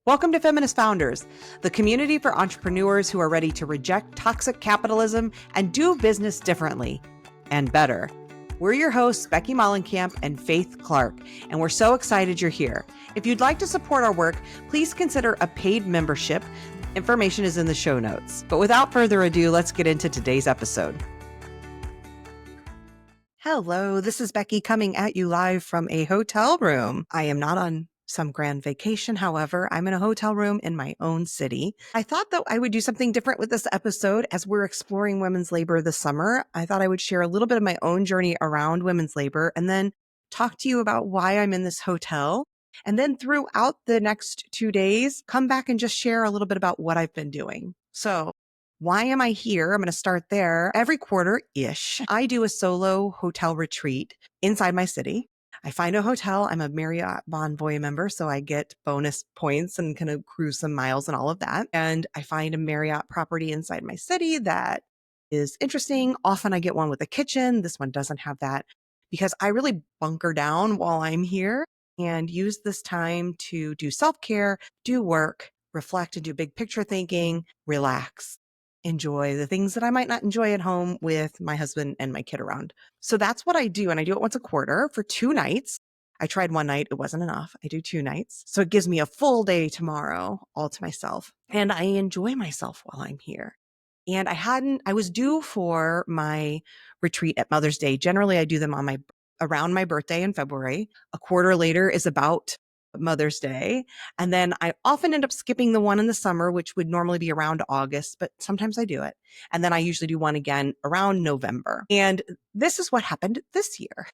Welcome to Feminist Founders, the community for entrepreneurs who are ready to reject toxic capitalism and do business differently and better. We're your hosts, Becky Mollenkamp and Faith Clark, and we're so excited you're here. If you'd like to support our work, please consider a paid membership. Information is in the show notes. But without further ado, let's get into today's episode. Hello, this is Becky coming at you live from a hotel room. I am not on some grand vacation. However, I'm in a hotel room in my own city. I thought that I would do something different with this episode as we're exploring women's labor this summer. I thought I would share a little bit of my own journey around women's labor and then talk to you about why I'm in this hotel. And then throughout the next 2 days, come back and just share a little bit about what I've been doing. So why am I here? I'm going to start there. Every quarter-ish, I do a solo hotel retreat inside my city. I find a hotel. I'm a Marriott Bonvoy member, so I get bonus points and kind of cruise some miles and all of that. And I find a Marriott property inside my city that is interesting. Often I get one with a kitchen. This one doesn't have that because I really bunker down while I'm here and use this time to do self-care, do work, reflect and do big picture thinking, relax, enjoy the things that I might not enjoy at home with my husband and my kid around. So that's what I do. And I do it once a quarter for 2 nights. I tried one night. It wasn't enough. I do 2 nights. So it gives me a full day tomorrow all to myself. And I enjoy myself while I'm here. And I was due for my retreat at Mother's Day. Generally, I do them on around my birthday in February. A quarter later is about Mother's Day. And then I often end up skipping the one in the summer, which would normally be around August, but sometimes I do it. And then I usually do one again around November. And this is what happened this year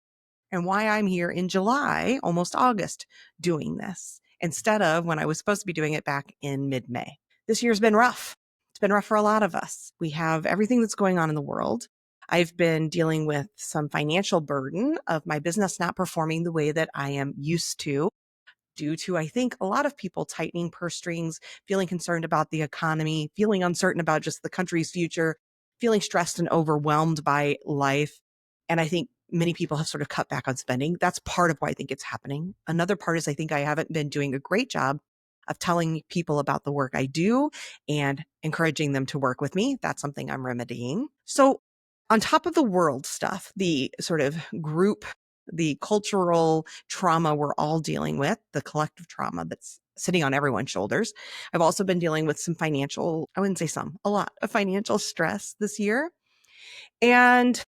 and why I'm here in July, almost August, doing this instead of when I was supposed to be doing it back in mid-May. This year's been rough. It's been rough for a lot of us. We have everything that's going on in the world. I've been dealing with some financial burden of my business not performing the way that I am used to, due to, I think, a lot of people tightening purse strings, feeling concerned about the economy, feeling uncertain about just the country's future, feeling stressed and overwhelmed by life. And I think many people have sort of cut back on spending. That's part of why I think it's happening. Another part is I think I haven't been doing a great job of telling people about the work I do and encouraging them to work with me. That's something I'm remedying. So on top of the world stuff, the sort of group, the cultural trauma we're all dealing with, the collective trauma that's sitting on everyone's shoulders. I've also been dealing with some financial, I wouldn't say some, a lot of financial stress this year. And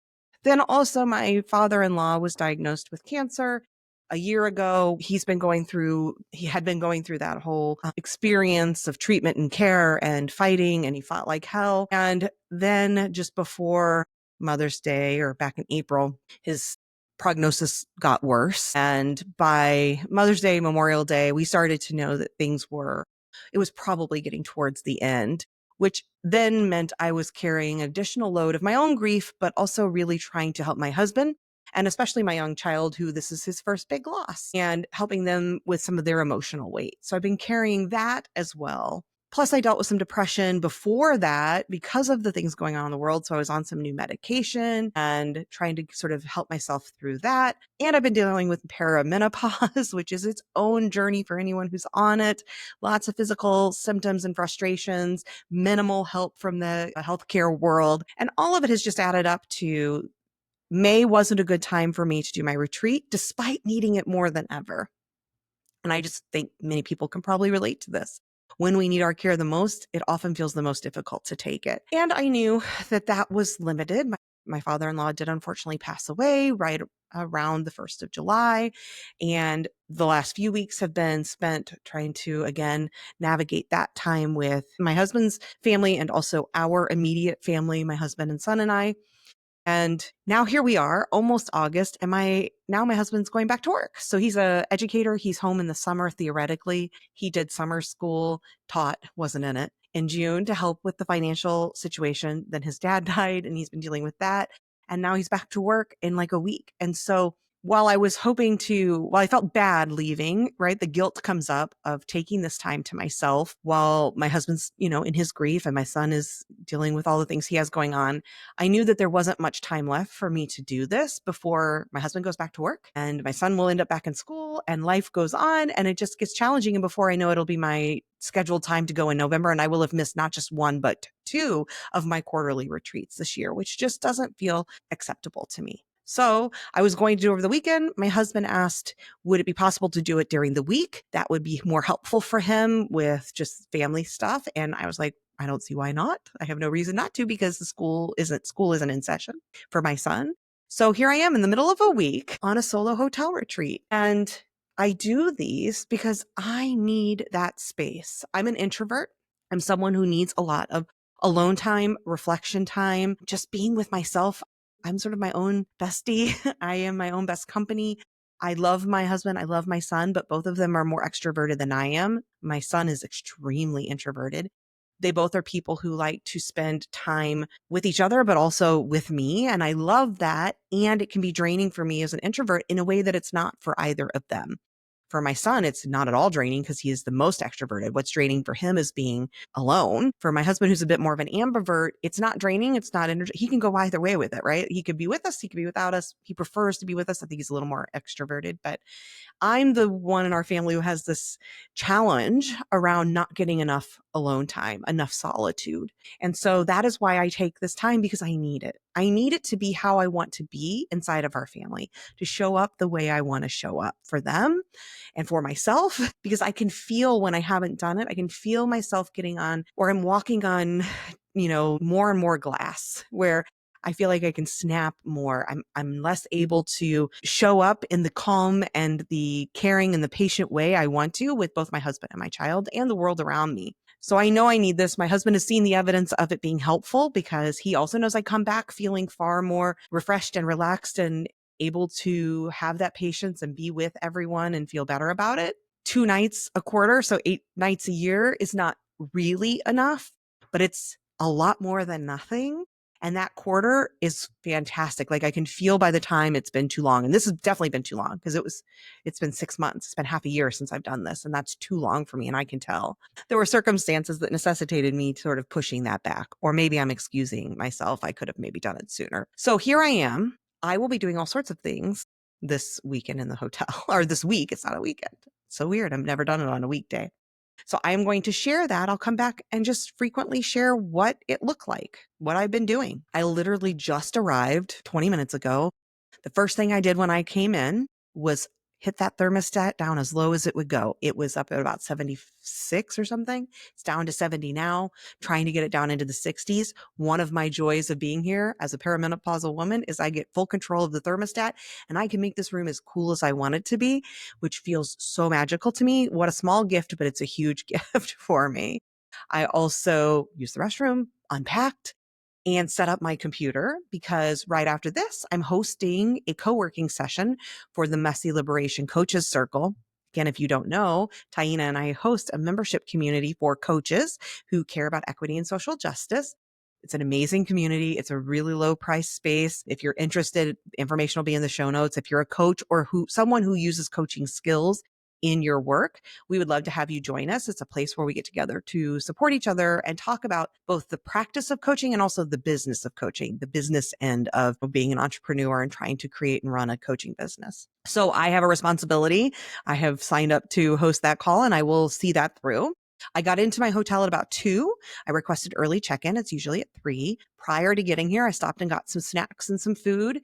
then also my father-in-law was diagnosed with cancer a year ago. He had been going through that whole experience of treatment and care and fighting, and he fought like hell. And then just before Mother's Day, or back in April, his prognosis got worse. And by Mother's Day, Memorial Day, we started to know that it was probably getting towards the end, which then meant I was carrying an additional load of my own grief, but also really trying to help my husband and especially my young child, who this is his first big loss, and helping them with some of their emotional weight. So I've been carrying that as well. Plus, I dealt with some depression before that because of the things going on in the world. So I was on some new medication and trying to sort of help myself through that. And I've been dealing with perimenopause, which is its own journey for anyone who's on it. Lots of physical symptoms and frustrations, minimal help from the healthcare world. And all of it has just added up to May wasn't a good time for me to do my retreat, despite needing it more than ever. And I just think many people can probably relate to this. When we need our care the most, it often feels the most difficult to take it. And I knew that was limited. My father-in-law did unfortunately pass away right around the 1st of July. And the last few weeks have been spent trying to, again, navigate that time with my husband's family and also our immediate family, my husband and son and I. And now here we are, almost August, and my husband's going back to work. So he's an educator. He's home in the summer, theoretically. He did summer school, wasn't in it, in June to help with the financial situation. Then his dad died, and he's been dealing with that. And now he's back to work in like a week. And so while I felt bad leaving, right? The guilt comes up of taking this time to myself while my husband's, in his grief and my son is dealing with all the things he has going on. I knew that there wasn't much time left for me to do this before my husband goes back to work and my son will end up back in school and life goes on and it just gets challenging. And before I know it'll be my scheduled time to go in November and I will have missed not just one, but two of my quarterly retreats this year, which just doesn't feel acceptable to me. So I was going to do over the weekend. My husband asked, would it be possible to do it during the week? That would be more helpful for him with just family stuff. And I was like, I don't see why not. I have no reason not to because school isn't in session for my son. So here I am in the middle of a week on a solo hotel retreat. And I do these because I need that space. I'm an introvert. I'm someone who needs a lot of alone time, reflection time, just being with myself. I'm sort of my own bestie. I am my own best company. I love my husband. I love my son, but both of them are more extroverted than I am. My son is extremely introverted. They both are people who like to spend time with each other, but also with me. And I love that. And it can be draining for me as an introvert in a way that it's not for either of them. For my son, it's not at all draining because he is the most extroverted. What's draining for him is being alone. For my husband, who's a bit more of an ambivert, it's not draining. It's not energy. He can go either way with it, right? He could be with us. He could be without us. He prefers to be with us. I think he's a little more extroverted, but I'm the one in our family who has this challenge around not getting enough alone time, enough solitude. And so that is why I take this time because I need it. I need it to be how I want to be inside of our family, to show up the way I want to show up for them and for myself, because I can feel when I haven't done it, I can feel myself getting on, or I'm walking on, more and more glass where I feel like I can snap more. I'm less able to show up in the calm and the caring and the patient way I want to with both my husband and my child and the world around me. So I know I need this. My husband has seen the evidence of it being helpful because he also knows I come back feeling far more refreshed and relaxed and able to have that patience and be with everyone and feel better about it. 2 nights a quarter, so 8 nights a year is not really enough, but it's a lot more than nothing. And that quarter is fantastic. Like I can feel by the time it's been too long. And this has definitely been too long because it's been 6 months. It's been half a year since I've done this. And that's too long for me. And I can tell there were circumstances that necessitated me sort of pushing that back. Or maybe I'm excusing myself. I could have maybe done it sooner. So here I am. I will be doing all sorts of things this weekend in the hotel or this week. It's not a weekend. It's so weird. I've never done it on a weekday. So I am going to share that. I'll come back and just frequently share what it looked like, what I've been doing. I literally just arrived 20 minutes ago. The first thing I did when I came in was hit that thermostat down as low as it would go. It was up at about 76 or something. It's down to 70 now, trying to get it down into the 60s. One of my joys of being here as a perimenopausal woman is I get full control of the thermostat and I can make this room as cool as I want it to be, which feels so magical to me. What a small gift, but it's a huge gift for me. I also used the restroom, unpacked, and set up my computer because right after this, I'm hosting a co-working session for the Messy Liberation Coaches Circle. Again, if you don't know, Taina and I host a membership community for coaches who care about equity and social justice. It's an amazing community. It's a really low price space. If you're interested, information will be in the show notes. If you're a coach or someone who uses coaching skills in your work, we would love to have you join us. It's a place where we get together to support each other and talk about both the practice of coaching and also the business of coaching, the business end of being an entrepreneur and trying to create and run a coaching business. So I have a responsibility. I have signed up to host that call and I will see that through. I got into my hotel at about 2. I requested early check-in. It's usually at 3. Prior to getting here, I stopped and got some snacks and some food.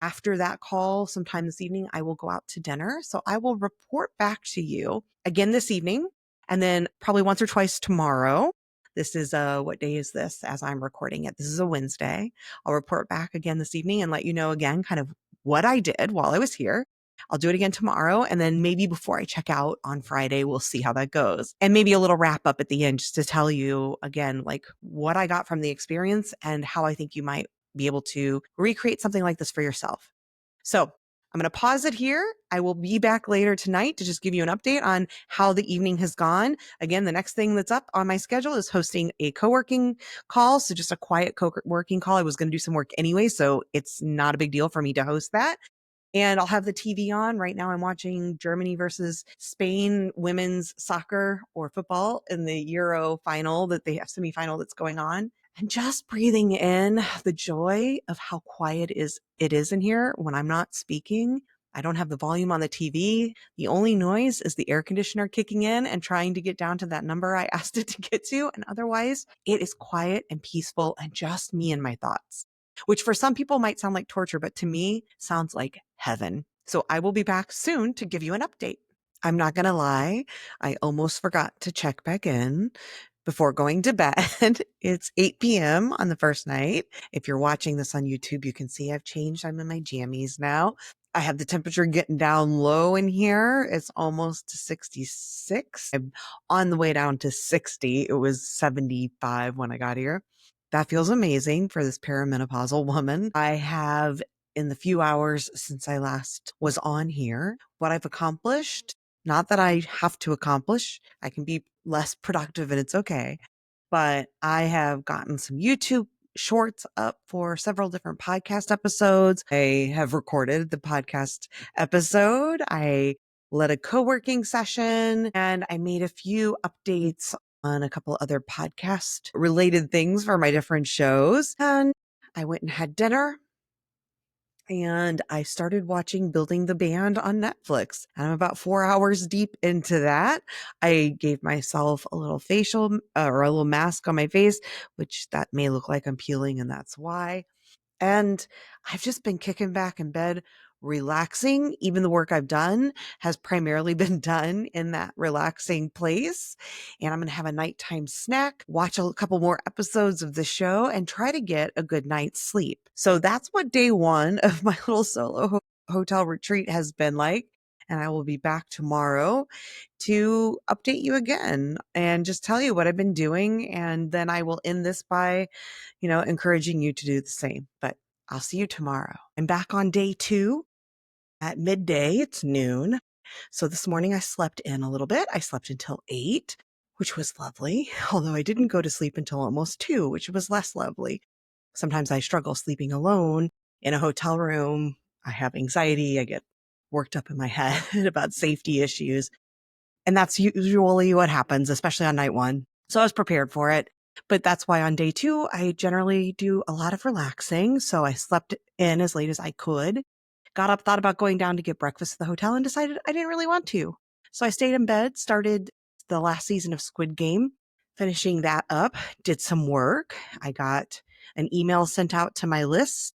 After that call, sometime this evening, I will go out to dinner. So I will report back to you again this evening and then probably once or twice tomorrow. This is what day is this as I'm recording it? This is a Wednesday. I'll report back again this evening and let you know again kind of what I did while I was here. I'll do it again tomorrow. And then maybe before I check out on Friday, we'll see how that goes. And maybe a little wrap up at the end just to tell you again, like what I got from the experience and how I think you might be able to recreate something like this for yourself. So I'm going to pause it here. I will be back later tonight to just give you an update on how the evening has gone. Again, the next thing that's up on my schedule is hosting a co-working call. So just a quiet co-working call. I was going to do some work anyway, so it's not a big deal for me to host that. and I'll have the TV on. Right now I'm watching Germany versus Spain women's soccer or football in the Euro final that they have semifinal that's going on. And just breathing in the joy of how quiet it is in here when I'm not speaking. I don't have the volume on the TV. The only noise is the air conditioner kicking in and trying to get down to that number I asked it to get to. And otherwise, it is quiet and peaceful and just me and my thoughts, which for some people might sound like torture, but to me sounds like heaven. So I will be back soon to give you an update. I'm not going to lie. I almost forgot to check back in before going to bed. It's 8 p.m. on the first night. If you're watching this on YouTube, you can see I've changed. I'm in my jammies now. I have the temperature getting down low in here. It's almost to 66. I'm on the way down to 60. It was 75 when I got here. That feels amazing for this perimenopausal woman. I have, in the few hours since I last was on here, what I've accomplished. Not that I have to accomplish. I can be less productive and it's okay. But I have gotten some YouTube shorts up for several different podcast episodes. I have recorded the podcast episode. I led a co-working session and I made a few updates on a couple other podcast related things for my different shows. And I went and had dinner. And I started watching Building the Band on Netflix. And I'm about 4 hours deep into that. I gave myself a little facial or a little mask on my face, which that may look like I'm peeling, and that's why. And I've just been kicking back in bed, relaxing. Even the work I've done has primarily been done in that relaxing place. And I'm going to have a nighttime snack, watch a couple more episodes of the show, and try to get a good night's sleep. So that's what day one of my little solo hotel retreat has been like. And I will be back tomorrow to update you again and just tell you what I've been doing. And then I will end this by encouraging you to do the same. But I'll see you tomorrow. I'm back on day 2 at midday. It's noon. So this morning I slept in a little bit. I slept until 8, which was lovely. Although I didn't go to sleep until almost 2, which was less lovely. Sometimes I struggle sleeping alone in a hotel room. I have anxiety. I get worked up in my head about safety issues. And that's usually what happens, especially on night 1. So I was prepared for it. But that's why on day 2, I generally do a lot of relaxing. So I slept in as late as I could, got up, thought about going down to get breakfast at the hotel and decided I didn't really want to. So I stayed in bed, started the last season of Squid Game, finishing that up, did some work. I got an email sent out to my list,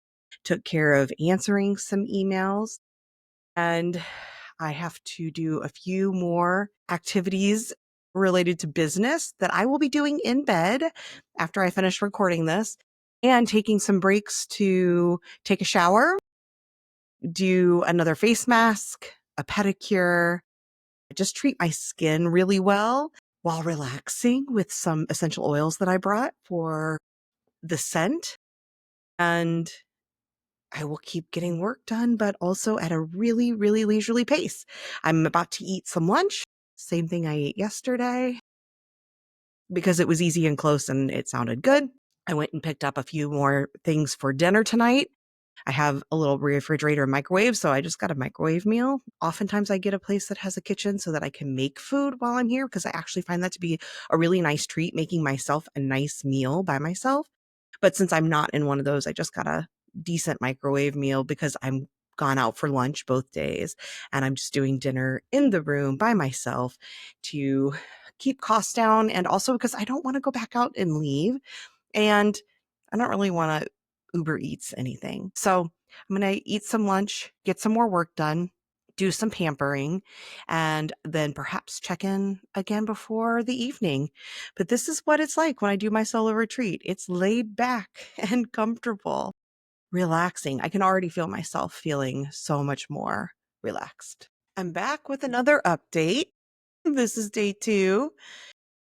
took care of answering some emails, and I have to do a few more activities related to business that I will be doing in bed after I finish recording this, and taking some breaks to take a shower, do another face mask, a pedicure, just treat my skin really well while relaxing with some essential oils that I brought for the scent. And I will keep getting work done, but also at a really, really leisurely pace. I'm about to eat some lunch. Same thing I ate yesterday because it was easy and close and it sounded good. I went and picked up a few more things for dinner tonight. I have a little refrigerator and microwave, so I just got a microwave meal. Oftentimes I get a place that has a kitchen so that I can make food while I'm here because I actually find that to be a really nice treat, making myself a nice meal by myself. But since I'm not in one of those, I just got a decent microwave meal because I'm gone out for lunch both days and I'm just doing dinner in the room by myself to keep costs down, and also because I don't want to go back out and leave, and I don't really want to Uber Eats anything. So I'm going to eat some lunch, get some more work done, do some pampering, and then perhaps check in again before the evening. But this is what it's like when I do my solo retreat. It's laid back and comfortable, relaxing. I can already feel myself feeling so much more relaxed. I'm back with another update. This is day 2,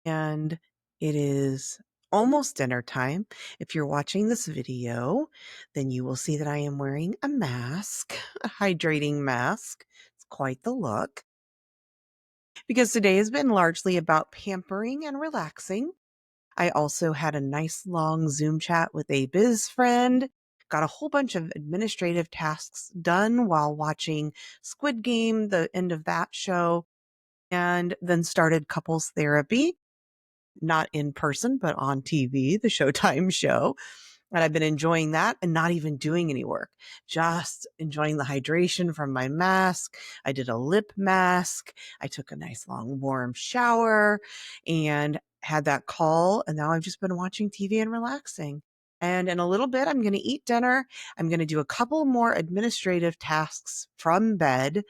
and it is almost dinner time. If you're watching this video, then you will see that I am wearing a mask, a hydrating mask. It's quite the look because today has been largely about pampering and relaxing. I also had a nice long Zoom chat with a biz friend got a whole bunch of administrative tasks done while watching Squid Game, the end of that show, and then started couples therapy, not in person, but on TV, the Showtime show. And I've been enjoying that and not even doing any work, just enjoying the hydration from my mask. I did a lip mask. I took a nice long warm shower and had that call. And now I've just been watching TV and relaxing. And in a little bit, I'm going to eat dinner. I'm going to do a couple more administrative tasks from bed.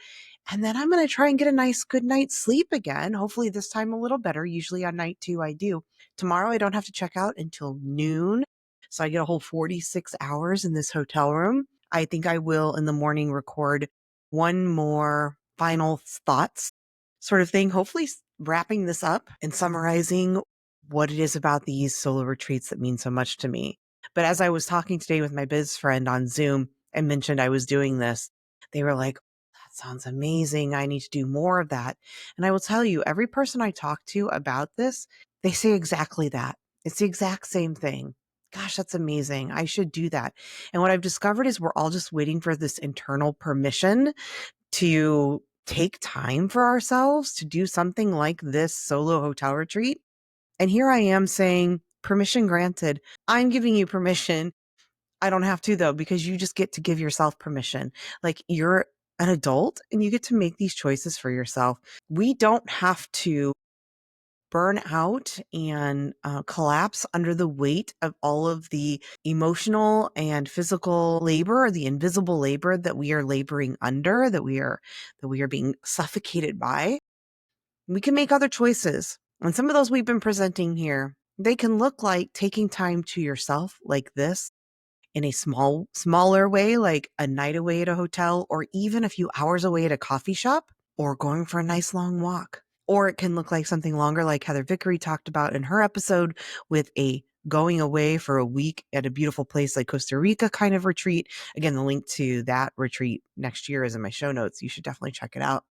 And then I'm going to try and get a nice good night's sleep again. Hopefully this time a little better. Usually on night 2, I do. Tomorrow, I don't have to check out until noon. So I get a whole 46 hours in this hotel room. I think I will in the morning record one more final thoughts sort of thing, hopefully wrapping this up and summarizing what it is about these solo retreats that mean so much to me. But as I was talking today with my biz friend on Zoom and mentioned I was doing this, they were like, that sounds amazing. I need to do more of that. And I will tell you, every person I talk to about this, they say exactly that. It's the exact same thing. Gosh, that's amazing. I should do that. And what I've discovered is we're all just waiting for this internal permission to take time for ourselves to do something like this solo hotel retreat. And here I am saying, permission granted. I'm giving you permission. I don't have to though, because you just get to give yourself permission. Like you're an adult and you get to make these choices for yourself. We don't have to burn out and collapse under the weight of all of the emotional and physical labor, the invisible labor that we are laboring under, that we are being suffocated by. We can make other choices. And some of those we've been presenting here, they can look like taking time to yourself like this in a smaller way, like a night away at a hotel, or even a few hours away at a coffee shop, or going for a nice long walk. Or it can look like something longer, like Heather Vickery talked about in her episode, with a going away for a week at a beautiful place like Costa Rica kind of retreat. Again, the link to that retreat next year is in my show notes. You should definitely check it out.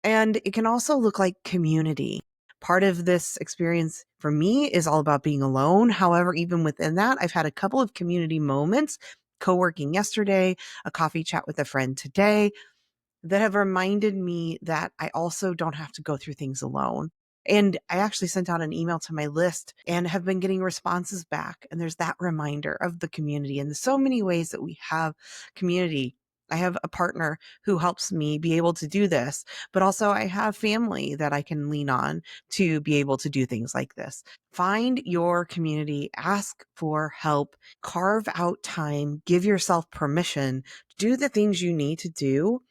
And it can also look like community. Part of this experience for me is all about being alone. However, even within that, I've had a couple of community moments, co-working yesterday, a coffee chat with a friend today, that have reminded me that I also don't have to go through things alone. And I actually sent out an email to my list and have been getting responses back. And there's that reminder of the community and so many ways that we have community. I have a partner who helps me be able to do this, but also I have family that I can lean on to be able to do things like this. Find your community, ask for help, carve out time, give yourself permission to do the things you need to do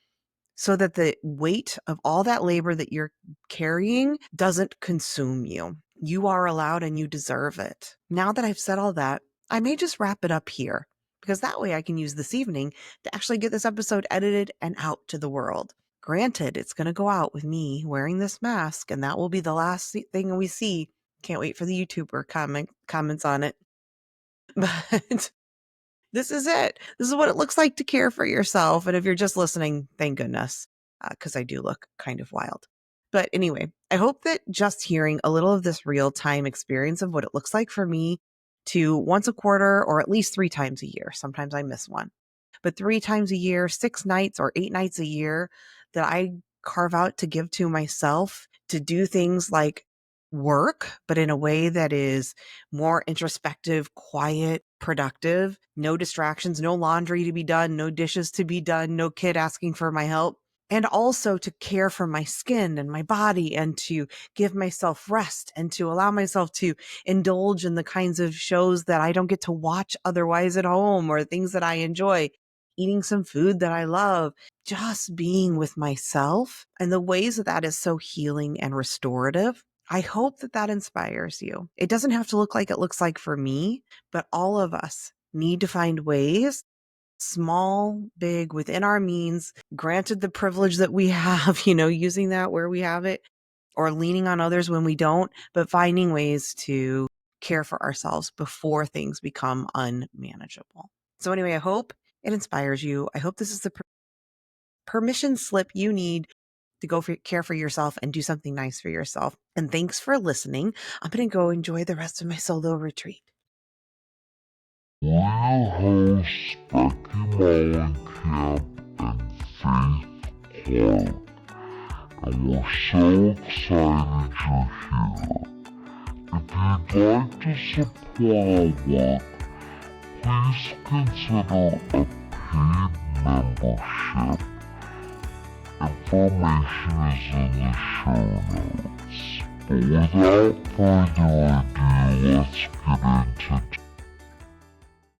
so that the weight of all that labor that you're carrying doesn't consume you. You are allowed and you deserve it. Now that I've said all that, I may just wrap it up here because that way I can use this evening to actually get this episode edited and out to the world. Granted, it's going to go out with me wearing this mask, and that will be the last thing we see. Can't wait for the YouTuber comments on it. But this is it. This is what it looks like to care for yourself. And if you're just listening, thank goodness, because I do look kind of wild. But anyway, I hope that just hearing a little of this real time experience of what it looks like for me to once a quarter or at least 3 times a year, sometimes I miss one, but 3 times a year, 6 nights or 8 nights a year that I carve out to give to myself to do things like work, but in a way that is more introspective, quiet, productive, no distractions, no laundry to be done, no dishes to be done, no kid asking for my help. And also to care for my skin and my body and to give myself rest and to allow myself to indulge in the kinds of shows that I don't get to watch otherwise at home or things that I enjoy, eating some food that I love, just being with myself and the ways that that is so healing and restorative. I hope that that inspires you. It doesn't have to look like it looks like for me, but all of us need to find ways, small, big, within our means, granted the privilege that we have, using that where we have it or leaning on others when we don't, but finding ways to care for ourselves before things become unmanageable. So anyway, I hope it inspires you. I hope this is the permission slip you need to care for yourself and do something nice for yourself. And thanks for listening. I'm going to go enjoy the rest of my solo retreat. We're your hosts, Becky Mollenkamp and Faith Clark, and we're so excited you're here. If you'd like to support our work, please consider a paid membership. Information is in the show notes. But without further ado, let's get into